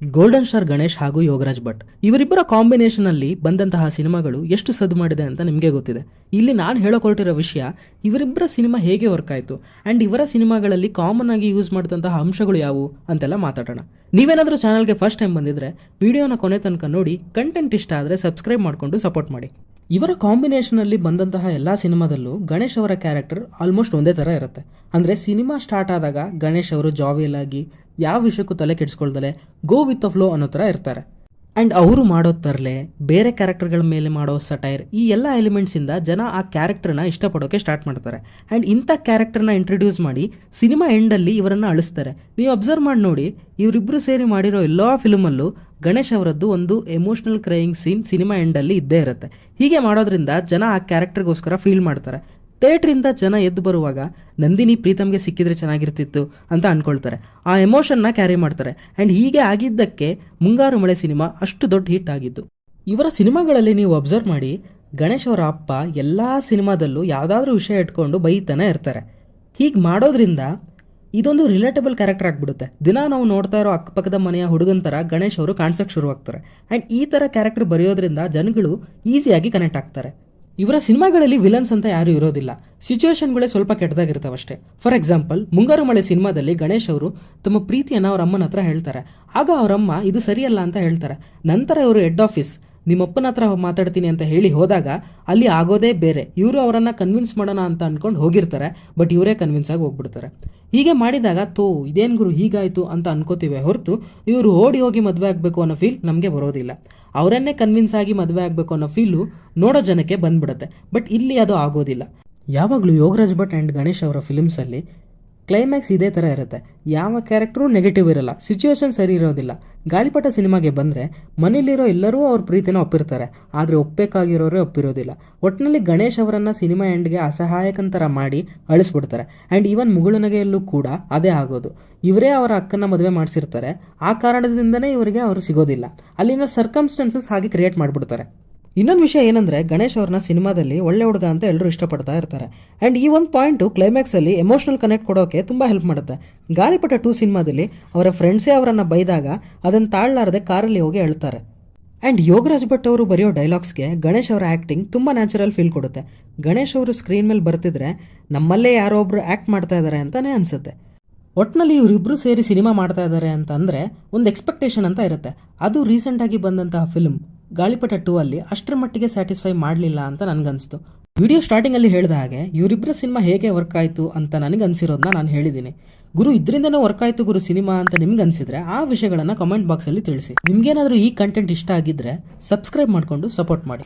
Golden star Ganesh ಹಾಗೂ ಯೋಗರಾಜ್ ಭಟ್ ಇವರಿಬ್ಬರ combination ಅಲ್ಲಿ ಬಂದಂತಹ ಸಿನಿಮಾಗಳು ಎಷ್ಟು ಸದ್ದು ಮಾಡಿದೆ ಅಂತ ನಿಮಗೆ ಗೊತ್ತಿದೆ. ಇಲ್ಲಿ ನಾನು ಹೇಳಕೊಳ್ತಿರೋ ವಿಷಯ ಇವರಿಬ್ಬರ ಸಿನಿಮಾ ಹೇಗೆ ವರ್ಕ್ ಆಯಿತು ಆ್ಯಂಡ್ ಇವರ ಸಿನಿಮಾಗಳಲ್ಲಿ ಕಾಮನ್ ಆಗಿ ಯೂಸ್ ಮಾಡಿದಂತಹ ಅಂಶಗಳು ಯಾವುವು ಅಂತೆಲ್ಲ ಮಾತಾಡೋಣ. ನೀವೇನಾದರೂ ಚಾನಲ್ಗೆ ಫಸ್ಟ್ ಟೈಮ್ ಬಂದಿದ್ರೆ ವಿಡಿಯೋನ ಕೊನೆ ತನಕ ನೋಡಿ, ಕಂಟೆಂಟ್ ಇಷ್ಟ ಆದರೆ ಸಬ್ಸ್ಕ್ರೈಬ್ ಮಾಡಿಕೊಂಡು ಸಪೋರ್ಟ್ ಮಾಡಿ. ಇವರ ಕಾಂಬಿನೇಷನಲ್ಲಿ ಬಂದಂತಹ ಎಲ್ಲ ಸಿನಿಮಾದಲ್ಲೂ ಗಣೇಶ್ ಅವರ ಕ್ಯಾರೆಕ್ಟರ್ ಆಲ್ಮೋಸ್ಟ್ ಒಂದೇ ಥರ ಇರುತ್ತೆ. ಅಂದರೆ ಸಿನಿಮಾ ಸ್ಟಾರ್ಟ್ ಆದಾಗ ಗಣೇಶ್ ಅವರು ಜಾವಿಯಲ್ ಆಗಿ ಯಾವ ವಿಷಯಕ್ಕೂ ತಲೆ ಕೆಡಿಸ್ಕೊಳ್ದಲೆ ಗೋ ವಿತ್ ದ ಫ್ಲೋ ಅನ್ನೋ ಥರ ಇರ್ತಾರೆ. ಆ್ಯಂಡ್ ಅವರು ಮಾಡೋ ತರಲೆ, ಬೇರೆ ಕ್ಯಾರೆಕ್ಟರ್ಗಳ ಮೇಲೆ ಮಾಡೋ ಸಟೈರ್, ಈ ಎಲ್ಲ ಎಲಿಮೆಂಟ್ಸಿಂದ ಜನ ಆ ಕ್ಯಾರೆಕ್ಟರ್ನ ಇಷ್ಟಪಡೋಕೆ ಸ್ಟಾರ್ಟ್ ಮಾಡ್ತಾರೆ. ಆ್ಯಂಡ್ ಇಂಥ ಕ್ಯಾರೆಕ್ಟರ್ನ ಇಂಟ್ರೊಡ್ಯೂಸ್ ಮಾಡಿ ಸಿನಿಮಾ ಎಂಡಲ್ಲಿ ಇವರನ್ನು ಅಳಿಸ್ತಾರೆ. ನೀವು ಅಬ್ಸರ್ವ್ ಮಾಡಿ ನೋಡಿ, ಇವರಿಬ್ಬರು ಸೇರಿ ಮಾಡಿರೋ ಎಲ್ಲ ಫಿಲ್ಮಲ್ಲೂ ಗಣೇಶ್ ಅವರದ್ದು ಒಂದು ಎಮೋಷ್ನಲ್ ಕ್ರೈಯಿಂಗ್ ಸೀನ್ ಸಿನಿಮಾ ಎಂಡಲ್ಲಿ ಇದ್ದೇ ಇರುತ್ತೆ. ಹೀಗೆ ಮಾಡೋದ್ರಿಂದ ಜನ ಆ ಕ್ಯಾರೆಕ್ಟರ್ಗೋಸ್ಕರ ಫೀಲ್ ಮಾಡ್ತಾರೆ. ಥಿಯೇಟ್ರಿಂದ ಜನ ಎದ್ದು ಬರುವಾಗ ನಂದಿನಿ ಪ್ರೀತಮ್ಗೆ ಸಿಕ್ಕಿದ್ರೆ ಚೆನ್ನಾಗಿರ್ತಿತ್ತು ಅಂತ ಅಂದ್ಕೊಳ್ತಾರೆ. ಆ ಎಮೋಷನ್ನ ಕ್ಯಾರಿ ಮಾಡ್ತಾರೆ. ಆ್ಯಂಡ್ ಹೀಗೆ ಆಗಿದ್ದಕ್ಕೆ ಮುಂಗಾರು ಮಳೆ ಸಿನಿಮಾ ಅಷ್ಟು ದೊಡ್ಡ ಹಿಟ್ ಆಗಿತ್ತು. ಇವರ ಸಿನಿಮಾಗಳಲ್ಲಿ ನೀವು ಅಬ್ಸರ್ವ್ ಮಾಡಿ, ಗಣೇಶ್ ಅವರ ಅಪ್ಪ ಎಲ್ಲ ಸಿನಿಮಾದಲ್ಲೂ ಯಾವುದಾದ್ರೂ ವಿಷಯ ಇಟ್ಕೊಂಡು ಬೈತಾನೆ ಇರ್ತಾರೆ. ಹೀಗೆ ಮಾಡೋದ್ರಿಂದ ಇದೊಂದು ರಿಲೇಟಬಲ್ ಕ್ಯಾರೆಕ್ಟರ್ ಆಗಿಬಿಡುತ್ತೆ. ದಿನ ನಾವು ನೋಡ್ತಾ ಇರೋ ಅಕ್ಕಪಕ್ಕದ ಮನೆಯ ಹುಡುಗನ ಥರ ಗಣೇಶ್ ಅವರು ಕಾಣಿಸೋಕ್ಕೆ ಶುರುವಾಗ್ತಾರೆ. ಆ್ಯಂಡ್ ಈ ಥರ ಕ್ಯಾರೆಕ್ಟರ್ ಬರೆಯೋದ್ರಿಂದ ಜನಗಳು ಈಸಿಯಾಗಿ ಕನೆಕ್ಟ್ ಆಗ್ತಾರೆ. ಇವರ ಸಿನಿಮಾಗಳಲ್ಲಿ ವಿಲನ್ಸ್ ಅಂತ ಯಾರು ಇರೋದಿಲ್ಲ, ಸಿಚುವೇಶನ್ಗಳೇ ಸ್ವಲ್ಪ ಕೆಟ್ಟದಾಗಿರ್ತಾವಷ್ಟೇ. ಫಾರ್ ಎಕ್ಸಾಂಪಲ್, ಮುಂಗಾರು ಮಳೆ ಸಿನಿಮಾದಲ್ಲಿ ಗಣೇಶ್ ಅವರು ತಮ್ಮ ಪ್ರೀತಿಯನ್ನು ಅವ್ರ ಅಮ್ಮನ ಹತ್ರ ಹೇಳ್ತಾರೆ. ಆಗ ಅವರಮ್ಮ ಇದು ಸರಿಯಲ್ಲ ಅಂತ ಹೇಳ್ತಾರೆ. ನಂತರ ಇವರು ಹೆಡ್ ಆಫೀಸ್ ನಿಮ್ಮಪ್ಪನ ಹತ್ರ ಮಾತಾಡ್ತೀನಿ ಅಂತ ಹೇಳಿ ಹೋದಾಗ ಅಲ್ಲಿ ಆಗೋದೇ ಬೇರೆ. ಇವರು ಅವರನ್ನು ಕನ್ವಿನ್ಸ್ ಮಾಡೋಣ ಅಂತ ಅಂದ್ಕೊಂಡು ಹೋಗಿರ್ತಾರೆ, ಬಟ್ ಇವರೇ ಕನ್ವಿನ್ಸ್ ಆಗಿ ಹೋಗ್ಬಿಡ್ತಾರೆ. ಹೀಗೆ ಮಾಡಿದಾಗ ಇದೇನು ಗುರು ಹೀಗಾಯಿತು ಅಂತ ಅನ್ಕೋತೀವಿ ಹೊರತು ಇವರು ಓಡಿ ಹೋಗಿ ಮದುವೆ ಆಗಬೇಕು ಅನ್ನೋ ಫೀಲ್ ನಮಗೆ ಬರೋದಿಲ್ಲ. ಅವರನ್ನೇ ಕನ್ವಿನ್ಸ್ ಆಗಿ ಮದುವೆ ಆಗಬೇಕು ಅನ್ನೋ ಫೀಲು ನೋಡೋ ಜನಕ್ಕೆ ಬಂದ್ಬಿಡುತ್ತೆ. ಬಟ್ ಇಲ್ಲಿ ಅದು ಆಗೋದಿಲ್ಲ. ಯಾವಾಗಲೂ ಯೋಗರಾಜ್ ಭಟ್ ಆ್ಯಂಡ್ ಗಣೇಶ್ ಅವರ ಫಿಲ್ಮ್ಸಲ್ಲಿ ಕ್ಲೈಮ್ಯಾಕ್ಸ್ ಇದೇ ಥರ ಇರುತ್ತೆ. ಯಾವ ಕ್ಯಾರೆಕ್ಟ್ರೂ ನೆಗೆಟಿವ್ ಇರಲ್ಲ, ಸಿಚುವೇಶನ್ ಸರಿ ಇರೋದಿಲ್ಲ. ಗಾಳಿಪಟ ಸಿನಿಮಾಗೆ ಬಂದರೆ ಮನೇಲಿರೋ ಎಲ್ಲರೂ ಅವ್ರ ಪ್ರೀತಿನ ಒಪ್ಪಿರ್ತಾರೆ, ಆದರೆ ಒಪ್ಪಬೇಕಾಗಿರೋರೇ ಒಪ್ಪಿರೋದಿಲ್ಲ. ಒಟ್ಟಿನಲ್ಲಿ ಗಣೇಶ್ ಅವರನ್ನು ಸಿನಿಮಾ ಎಂಡ್ಗೆ ಅಸಹಾಯಕಂತರ ಮಾಡಿ ಅಳಿಸ್ಬಿಡ್ತಾರೆ. ಆ್ಯಂಡ್ ಈವನ್ ಮುಗುಳುನಗೆಯಲ್ಲೂ ಕೂಡ ಅದೇ ಆಗೋದು. ಇವರೇ ಅವರ ಅಕ್ಕನ ಮದುವೆ ಮಾಡಿಸಿರ್ತಾರೆ, ಆ ಕಾರಣದಿಂದನೇ ಇವರಿಗೆ ಅವರು ಸಿಗೋದಿಲ್ಲ. ಅಲ್ಲಿನ ಸರ್ಕಮ್ಸ್ಟೆನ್ಸಸ್ ಹಾಗೆ ಕ್ರಿಯೇಟ್ ಮಾಡಿಬಿಡ್ತಾರೆ. ಇನ್ನೊಂದು ವಿಷಯ ಏನಂದರೆ, ಗಣೇಶ್ ಅವ್ರನ್ನ ಸಿನಿಮಾದಲ್ಲಿ ಒಳ್ಳೆ ಹುಡುಗ ಅಂತ ಎಲ್ಲರೂ ಇಷ್ಟಪಡ್ತಾ ಇರ್ತಾರೆ. ಆ್ಯಂಡ್ ಈ ಒಂದು ಪಾಯಿಂಟು ಕ್ಲೈಮ್ಯಾಕ್ಸಲ್ಲಿ ಎಮೋಷನಲ್ ಕನೆಕ್ಟ್ ಕೊಡೋಕೆ ತುಂಬ ಹೆಲ್ಪ್ ಮಾಡುತ್ತೆ. ಗಾಳಿಪಟ 2 ಸಿನಿಮಾದಲ್ಲಿ ಅವರ ಫ್ರೆಂಡ್ಸೇ ಅವರನ್ನು ಬೈದಾಗ ಅದನ್ನು ತಾಳಲಾರದೆ ಕಾರಲ್ಲಿ ಹೋಗಿ ಹೇಳ್ತಾರೆ. ಆ್ಯಂಡ್ ಯೋಗರಾಜ್ ಭಟ್ ಅವರು ಬರೆಯೋ ಡೈಲಾಗ್ಸ್ಗೆ ಗಣೇಶ್ ಅವರ ಆ್ಯಕ್ಟಿಂಗ್ ತುಂಬ ನ್ಯಾಚುರಲ್ ಫೀಲ್ ಕೊಡುತ್ತೆ. ಗಣೇಶ್ ಅವರು ಸ್ಕ್ರೀನ್ ಮೇಲೆ ಬರ್ತಿದ್ರೆ ನಮ್ಮಲ್ಲೇ ಯಾರೋ ಒಬ್ರು ಆ್ಯಕ್ಟ್ ಮಾಡ್ತಾ ಇದ್ದಾರೆ ಅಂತಲೇ ಅನಿಸುತ್ತೆ. ಒಟ್ಟಿನಲ್ಲಿ ಇವರಿಬ್ಬರು ಸೇರಿ ಸಿನಿಮಾ ಮಾಡ್ತಾ ಇದ್ದಾರೆ ಅಂತ ಅಂದರೆ ಒಂದು ಎಕ್ಸ್ಪೆಕ್ಟೇಷನ್ ಅಂತ ಇರುತ್ತೆ. ಅದು ರೀಸೆಂಟಾಗಿ ಬಂದಂತಹ ಫಿಲ್ಮ್ ಗಾಳಿಪಟ 2 ಅಲ್ಲಿ ಅಷ್ಟರ ಮಟ್ಟಿಗೆ ಸ್ಯಾಟಿಸ್ಫೈ ಮಾಡಲಿಲ್ಲ ಅಂತ ನನಗನ್ನಿಸ್ತು. ವಿಡಿಯೋ ಸ್ಟಾರ್ಟಿಂಗಲ್ಲಿ ಹೇಳಿದ ಹಾಗೆ ಇವರಿಬ್ಬರ ಸಿನಿಮಾ ಹೇಗೆ ವರ್ಕ್ ಆಯಿತು ಅಂತ ನನಗೆ ಅನಿಸಿರೋದನ್ನ ನಾನು ಹೇಳಿದ್ದೀನಿ. ಗುರು ಇದರಿಂದನೇ ವರ್ಕ್ ಆಯಿತು ಗುರು ಸಿನಿಮಾ ಅಂತ ನಿಮ್ಗೆ ಅನಿಸಿದ್ರೆ ಆ ವಿಷಯಗಳನ್ನು ಕಮೆಂಟ್ ಬಾಕ್ಸಲ್ಲಿ ತಿಳಿಸಿ. ನಿಮ್ಗೇನಾದರೂ ಈ ಕಂಟೆಂಟ್ ಇಷ್ಟ ಆಗಿದ್ದರೆ ಸಬ್ಸ್ಕ್ರೈಬ್ ಮಾಡಿಕೊಂಡು ಸಪೋರ್ಟ್ ಮಾಡಿ.